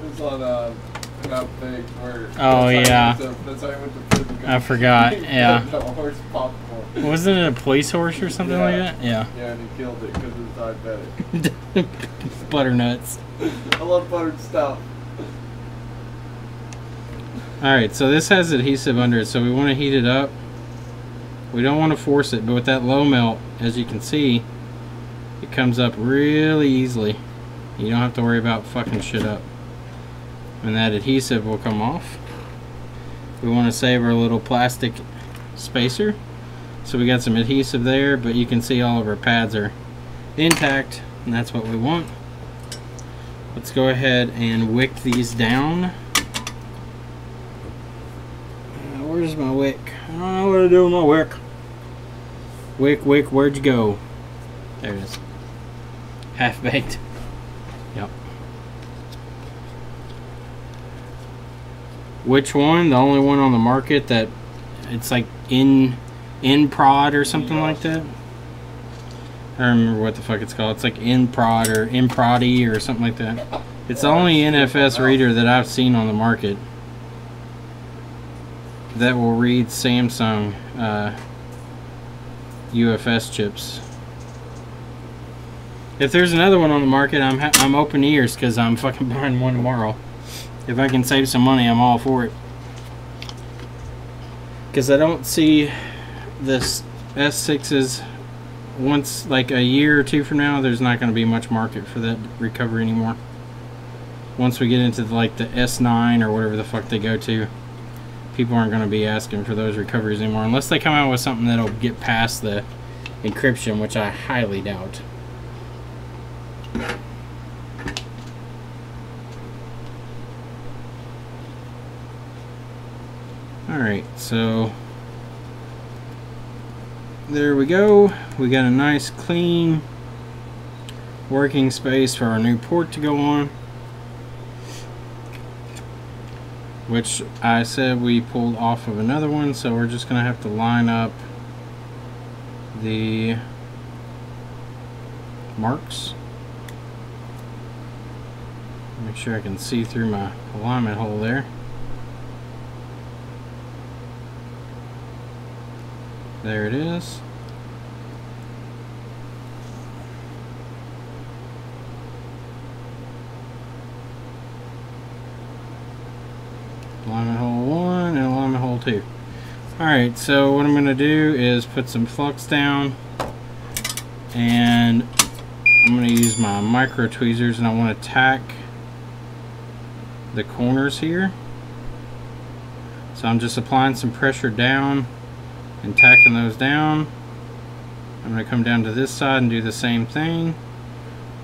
It's on an AMTECH where. Oh, yeah. That's how I went to prison. I forgot, yeah. The horse popcorn. Wasn't it a police horse or something like that? Yeah. Yeah, and he killed it because it was diabetic. Butternuts. I love buttered stuff. Alright, so this has adhesive under it, so we want to heat it up. We don't want to force it, but with that low melt, as you can see, it comes up really easily. You don't have to worry about fucking shit up. And that adhesive will come off. We want to save our little plastic spacer. So we got some adhesive there, but you can see all of our pads are intact, and that's what we want. Let's go ahead and wick these down. Where's my wick? I don't know what to do with my wick. Wick, where'd you go? There it is. Half baked. Yep. Which one? The only one on the market that it's like in prod or something like that? I don't remember what the fuck it's called. It's like in prod or in proddy or something like that. It's the only NFS reader that I've seen on the market that will read Samsung UFS chips. If there's another one on the market, I'm open ears because I'm fucking buying one tomorrow. If I can save some money, I'm all for it. Because I don't see this S6s once, like a year or two from now, there's not going to be much market for that recovery anymore. Once we get into like the S9 or whatever the fuck they go to, people aren't going to be asking for those recoveries anymore unless they come out with something that'll get past the encryption, which I highly doubt. Alright, so there we go. We got a nice clean working space for our new port to go on, which I said we pulled off of another one, so we're just gonna have to line up the marks. Make sure I can see through my alignment hole there. There it is. Alignment hole 1 and alignment hole 2. Alright, so what I'm going to do is put some flux down, and I'm going to use my micro tweezers, and I want to tack the corners here. So I'm just applying some pressure down and tacking those down. I'm going to come down to this side and do the same thing.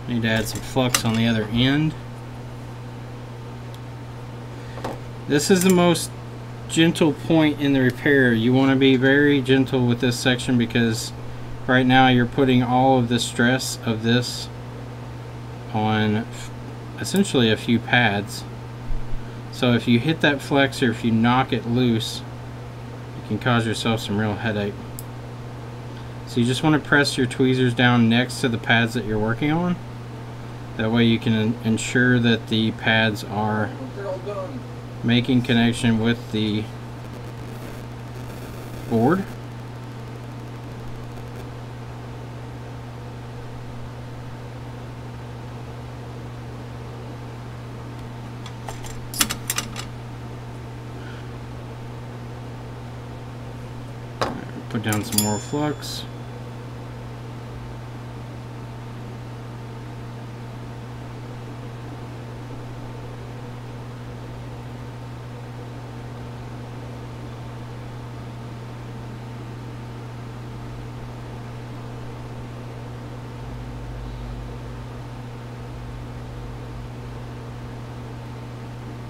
Need to add some flux on the other end. This is the most gentle point in the repair. You want to be very gentle with this section because right now you're putting all of the stress of this on essentially a few pads. So if you hit that flex or if you knock it loose, you can cause yourself some real headache. So you just want to press your tweezers down next to the pads that you're working on. That way you can ensure that the pads are making connection with the board. Put down some more flux.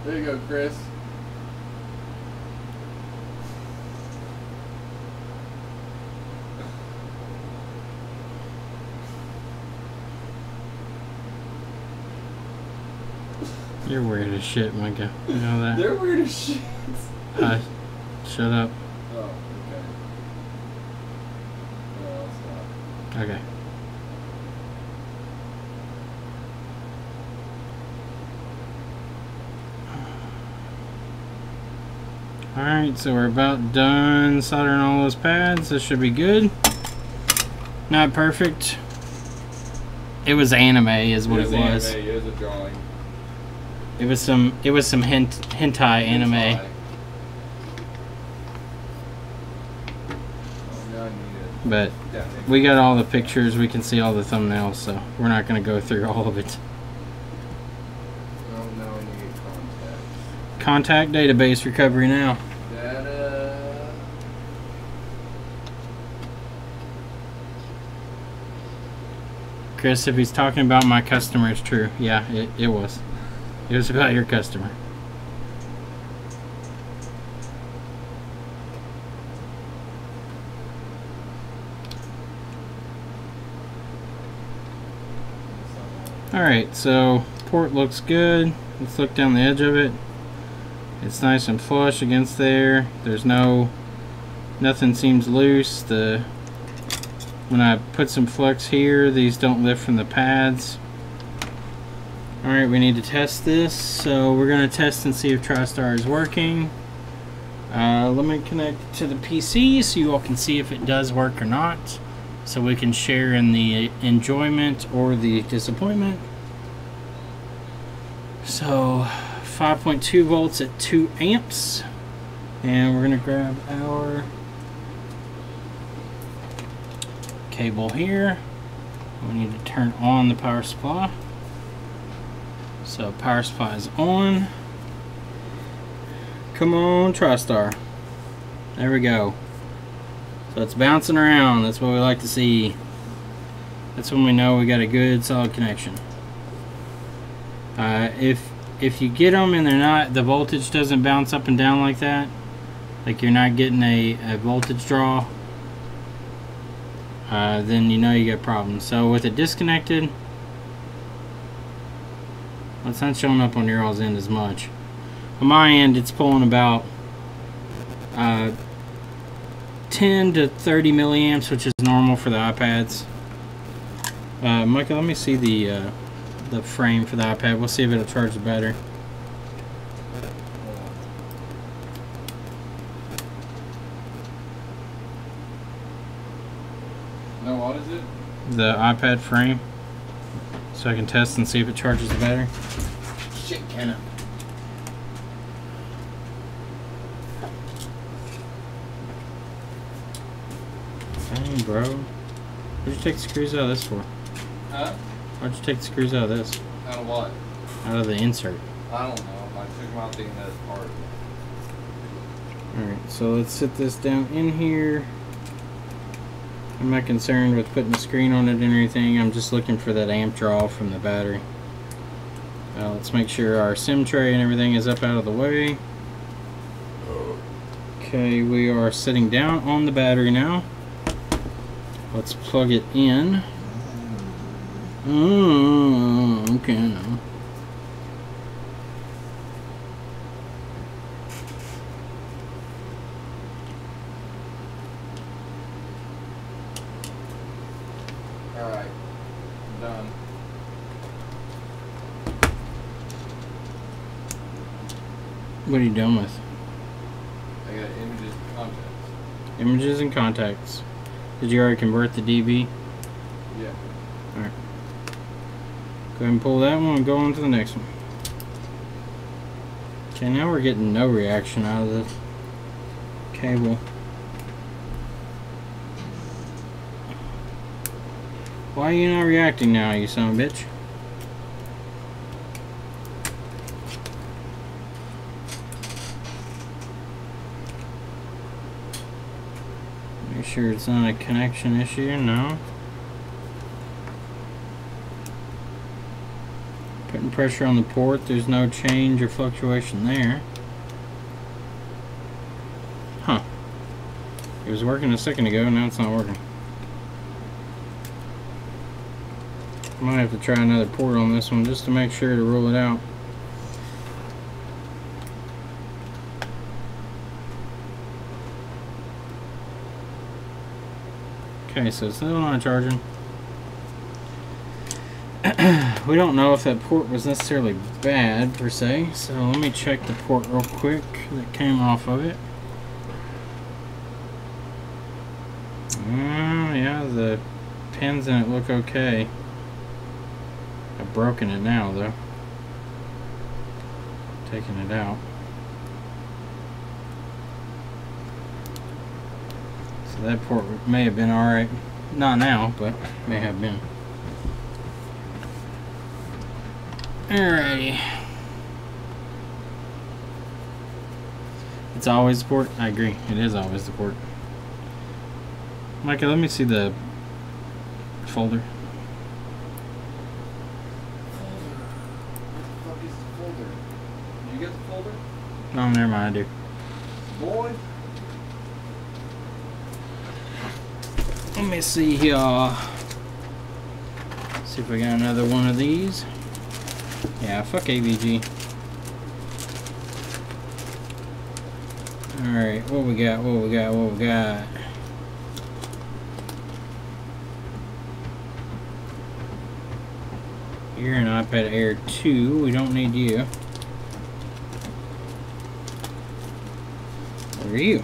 There you go, Chris. You're weird as shit, Micah. You know that? They're weird as shit. Hush. Shut up. Oh, okay. No, it's not. Okay. Alright, so we're about done soldering all those pads. This should be good. Not perfect. It was anime is what it was. Anime, it was a drawing. It was some hentai anime. Oh, yeah, I need it. But Yeah, we got all the pictures, we can see all the thumbnails, so we're not gonna go through all of it. Oh, now I need contact. Contact database recovery now. Data. Chris, if he's talking about my customer, it's true. Yeah, it was. It was about your customer. Alright, so port looks good. Let's look down the edge of it. It's nice and flush against there. There's nothing seems loose. When I put some flux here, these don't lift from the pads. Alright, we need to test this, so we're going to test and see if TriStar is working. Let me connect it to the PC so you all can see if it does work or not, so we can share in the enjoyment or the disappointment. So 5.2 volts at 2 amps, and we're going to grab our cable here. We need to turn on the power supply. So power supply is on. Come on, TriStar. There we go. So it's bouncing around. That's what we like to see. That's when we know we got a good solid connection. If you get them and the voltage doesn't bounce up and down like that, like you're not getting a voltage draw, then you know you got problems. So with it disconnected, it's not showing up on your all's end as much. On my end, it's pulling about 10 to 30 milliamps, which is normal for the iPads. Michael, let me see the frame for the iPad. We'll see if it'll charge the battery. No, what is it? The iPad frame, so I can test and see if it charges the battery. Shit, can it? Dang, bro. What'd you take the screws out of this for? Huh? Why'd you take the screws out of this? Out of what? Out of the insert. I don't know. I took them out thinking that was part of it. Alright, so let's sit this down in here. I'm not concerned with putting a screen on it and anything. I'm just looking for that amp draw from the battery. Let's make sure our SIM tray and everything is up out of the way. Okay, we are sitting down on the battery now. Let's plug it in. Okay, now. Alright. Done. What are you done with? I got images and contacts. Images and contacts. Did you already convert the DB? Yeah. Alright. Go ahead and pull that one and go on to the next one. Okay, now we're getting no reaction out of the cable. Why are you not reacting now, you son of a bitch? Make sure it's not a connection issue, no. Putting pressure on the port. There's no change or fluctuation there. Huh. It was working a second ago, now it's not working. Might have to try another port on this one just to make sure to rule it out. Okay, so it's still not charging. We don't know if that port was necessarily bad per se, so let me check the port real quick that came off of it. Yeah, the pins in it look okay. I've broken it now though. Taking it out. So that port may have been alright. Not now, but may have been. Alrighty. It's always the port? I agree. It is always the port. Micah, let me see the folder. What the fuck is the folder? Did you get the folder? Oh, never mind, I do. Boy. Let me see here. See if we got another one of these. Yeah, fuck AVG. Alright, what we got, what we got, what we got? You're an iPad Air 2, we don't need you. What are you?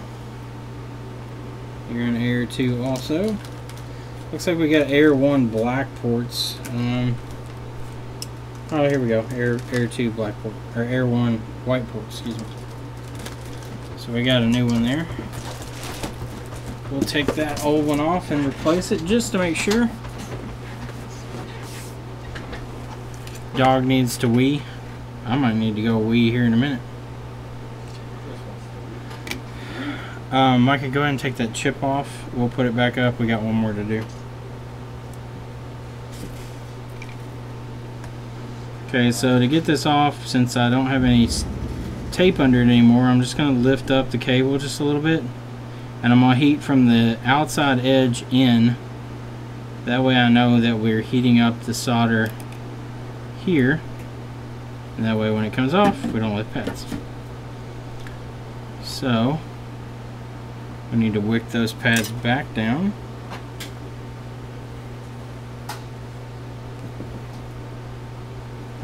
You're an Air 2 also. Looks like we got Air 1 black ports. Oh, here we go. Air 2 black port, or Air 1 white port, excuse me. So we got a new one there. We'll take that old one off and replace it just to make sure. Dog needs to wee. I might need to go wee here in a minute. Micah, go ahead and take that chip off. We'll put it back up. We got one more to do. Okay, so to get this off, since I don't have any tape under it anymore, I'm just going to lift up the cable just a little bit. And I'm going to heat from the outside edge in. That way I know that we're heating up the solder here. And that way when it comes off, we don't let pads. So, we need to wick those pads back down.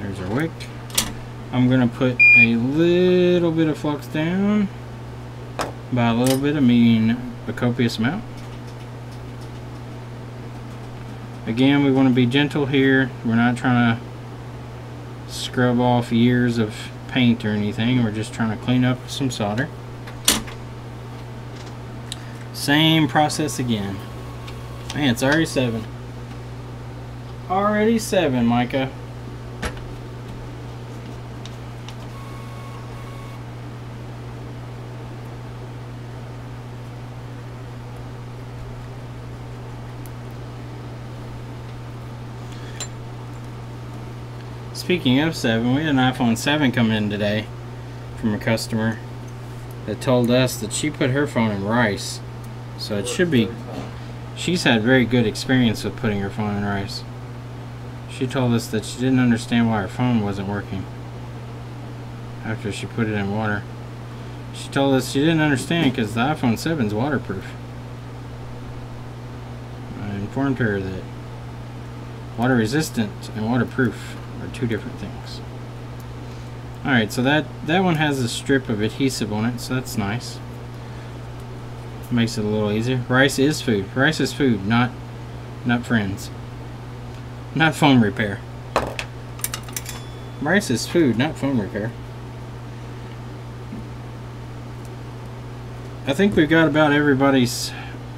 There's our wick. I'm going to put a little bit of flux down. By a little bit, I mean a copious amount. Again, we want to be gentle here. We're not trying to scrub off years of paint or anything. We're just trying to clean up some solder. Same process again. Man, it's already 7. Already 7, Micah. Speaking of 7, we had an iPhone 7 come in today from a customer that told us that she put her phone in rice. So it should be, she's had very good experience with putting her phone in rice. She told us that she didn't understand why her phone wasn't working after she put it in water. She told us she didn't understand because the iPhone 7 is waterproof. I informed her that water resistant and waterproof are 2 different things. Alright, so that one has a strip of adhesive on it, so that's nice. Makes it a little easier. Rice is food. Rice is food, not friends. Not phone repair. Rice is food, not phone repair. I think we've got about everybody's...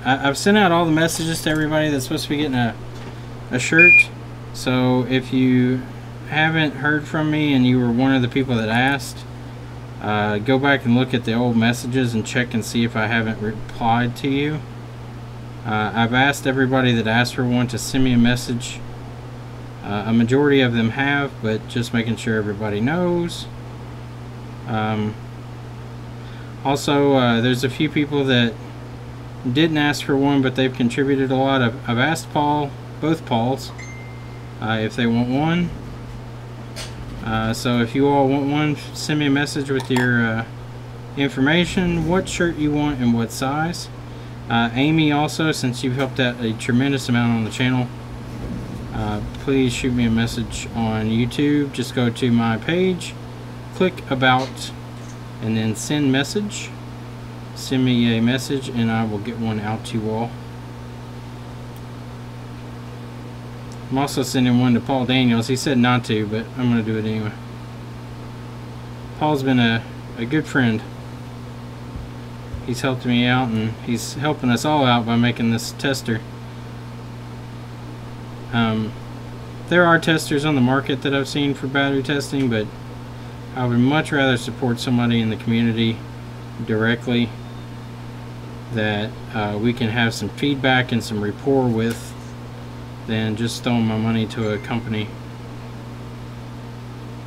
I've sent out all the messages to everybody that's supposed to be getting a shirt. So if you haven't heard from me and you were one of the people that asked, go back and look at the old messages and check and see if I haven't replied to you. I've asked everybody that asked for one to send me a message A majority of them have, but just making sure everybody knows. Also, there's a few people that didn't ask for one, but they've contributed a lot. I've asked both Pauls, if they want one. So if you all want one, send me a message with your information, what shirt you want, and what size. Amy, also, since you've helped out a tremendous amount on the channel, please shoot me a message on YouTube. Just go to my page, click About, and then Send Message. Send me a message and I will get one out to you all. I'm also sending one to Paul Daniels. He said not to, but I'm going to do it anyway. Paul's been a good friend. He's helped me out, and he's helping us all out by making this tester. There are testers on the market that I've seen for battery testing, but I would much rather support somebody in the community directly that we can have some feedback and some rapport with than just throwing my money to a company.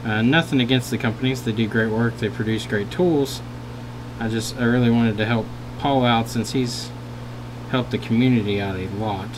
Nothing against the companies, they do great work, they produce great tools. I really wanted to help Paul out since he's helped the community out a lot.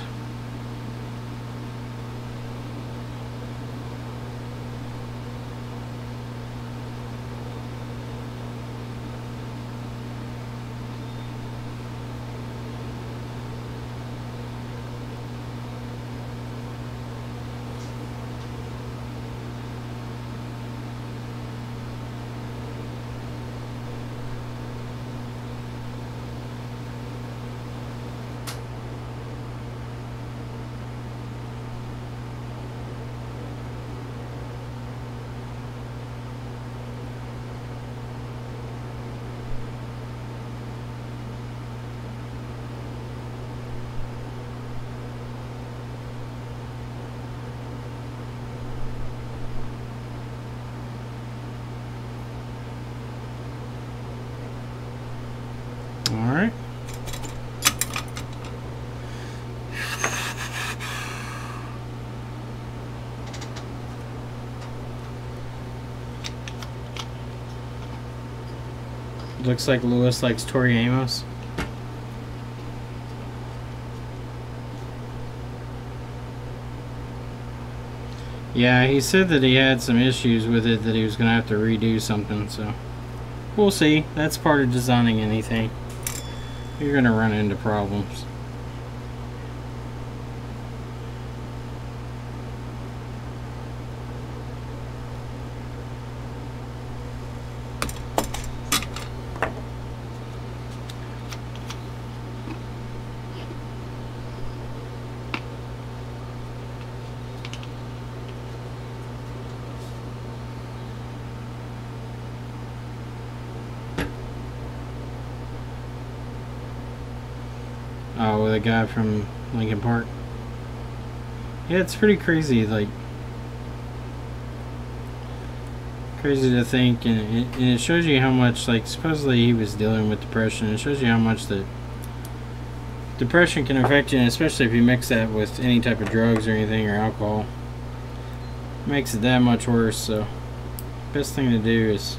Alright. Looks like Lewis likes Tori Amos. Yeah, he said that he had some issues with it, that he was going to have to redo something, so we'll see. That's part of designing anything. You're going to run into problems. Oh, with a guy from Lincoln Park. Yeah, it's pretty crazy, like, crazy to think, and it shows you how much, like, supposedly he was dealing with depression. It shows you how much that depression can affect you, and especially if you mix that with any type of drugs or anything, or alcohol. It makes it that much worse, so best thing to do is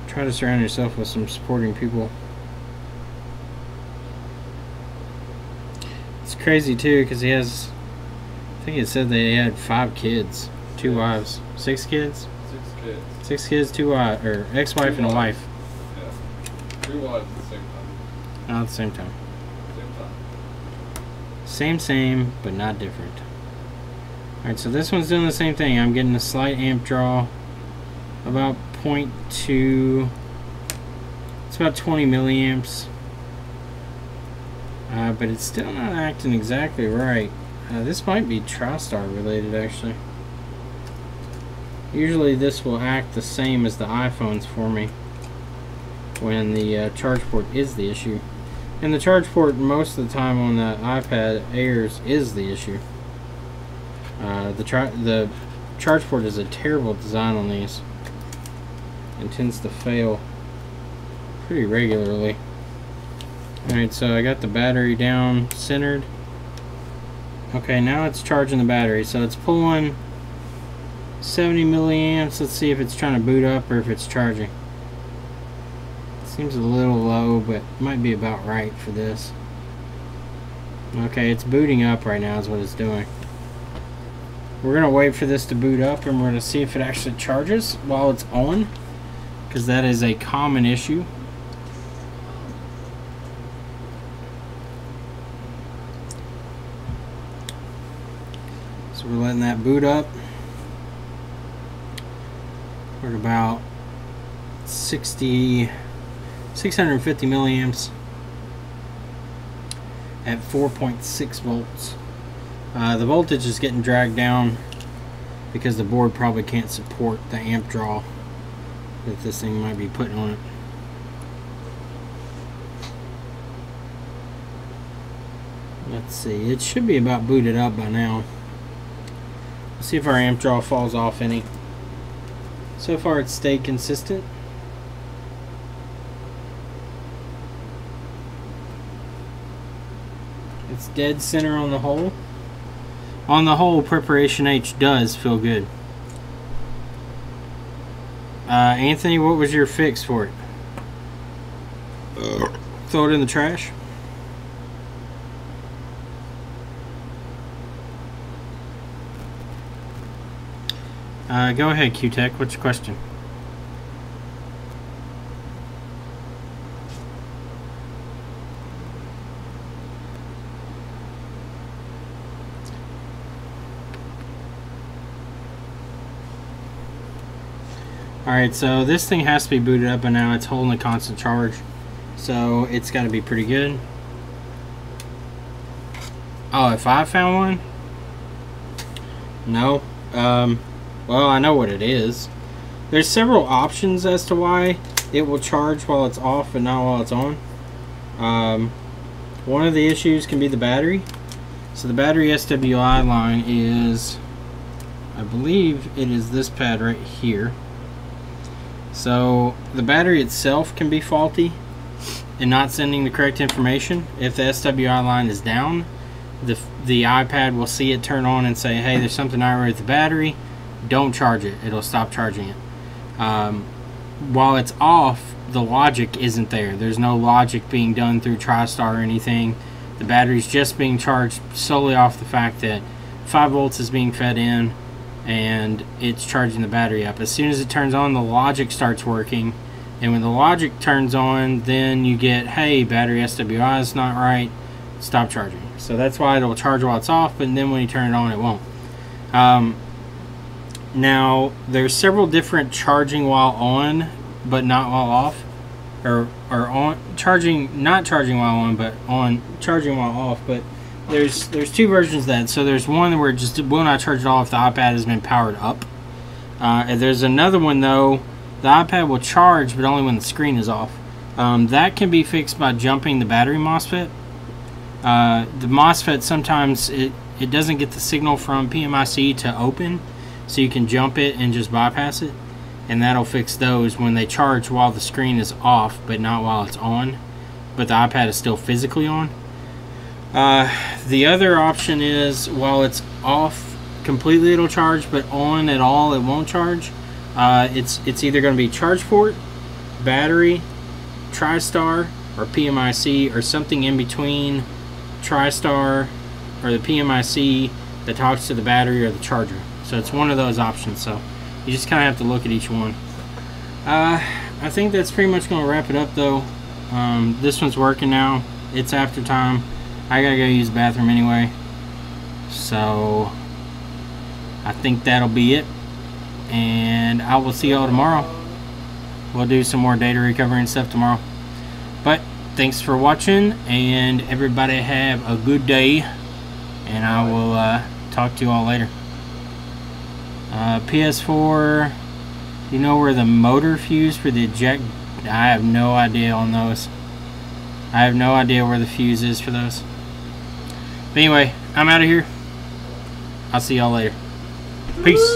try to surround yourself with some supporting people. It's crazy too, because he has, I think it said that he had 5 kids, 2 wives, 6 kids? 6 kids. 6 kids, 2 wives, or ex-wife and a wife. Yeah. 3 wives at the same time. Not at the same time. Same time. Same, but not different. Alright, so this one's doing the same thing. I'm getting a slight amp draw, about 0.2, it's about 20 milliamps. But it's still not acting exactly right. This might be TriStar related, actually. Usually this will act the same as the iPhones for me when the charge port is the issue. And the charge port most of the time on the iPad Airs is the issue. The charge port is a terrible design on these. It tends to fail pretty regularly. Alright, so I got the battery down centered. Okay, now it's charging the battery. So it's pulling 70 milliamps. Let's see if it's trying to boot up or if it's charging. Seems a little low, but might be about right for this. Okay, it's booting up right now is what it's doing. We're going to wait for this to boot up and we're going to see if it actually charges while it's on, because that is a common issue. So we're letting that boot up. We're at about 650 milliamps at 4.6 volts. The voltage is getting dragged down because the board probably can't support the amp draw that this thing might be putting on it. Let's see, it should be about booted up by now. Let's see if our amp draw falls off any. So far it's stayed consistent. It's dead center on the whole. On the whole, Preparation H does feel good. Anthony, what was your fix for it? Throw it in the trash. Go ahead, Q-Tech. What's your question? Alright, so this thing has to be booted up, and now it's holding a constant charge. So it's got to be pretty good. Oh, if I found one? No. Well, I know what it is. There's several options as to why it will charge while it's off and not while it's on. One of the issues can be the battery. So the battery SWI line is, I believe it is this pad right here. So the battery itself can be faulty and not sending the correct information. If the SWI line is down, the iPad will see it turn on and say, hey, there's something not right with the battery. Don't charge it. It'll stop charging it. While it's off, the logic isn't there. There's no logic being done through TriStar or anything. The battery's just being charged solely off the fact that 5 volts is being fed in and it's charging the battery up. As soon as it turns on, the logic starts working, and when the logic turns on, then you get, hey, battery SWI is not right, stop charging. So that's why it'll charge while it's off, and then when you turn it on, it won't. Now there's several different charging while on but not while off, or on charging, not charging while on but on charging while off. But there's two versions of that. So there's one where it just will not charge at all if the iPad has been powered up. And there's another one though, the iPad will charge but only when the screen is off. That can be fixed by jumping the battery MOSFET. The MOSFET sometimes it doesn't get the signal from PMIC to open, so you can jump it and just bypass it, and that'll fix those when they charge while the screen is off but not while it's on, but the iPad is still physically on. The other option is while it's off completely it'll charge, but on at all it won't charge. It's either going to be charge port, battery, TriStar, or PMIC, or something in between TriStar or the PMIC that talks to the battery or the charger. So it's one of those options. So you just kind of have to look at each one. I think that's pretty much going to wrap it up though. This one's working now. It's after time. I gotta go use the bathroom anyway. So I think that'll be it. And I will see y'all tomorrow. We'll do some more data recovery and stuff tomorrow. But thanks for watching, and everybody have a good day, and I will talk to you all later. PS4, you know where the motor fuse for the eject? I have no idea on those. I have no idea where the fuse is for those. But anyway, I'm out of here. I'll see y'all later. Peace.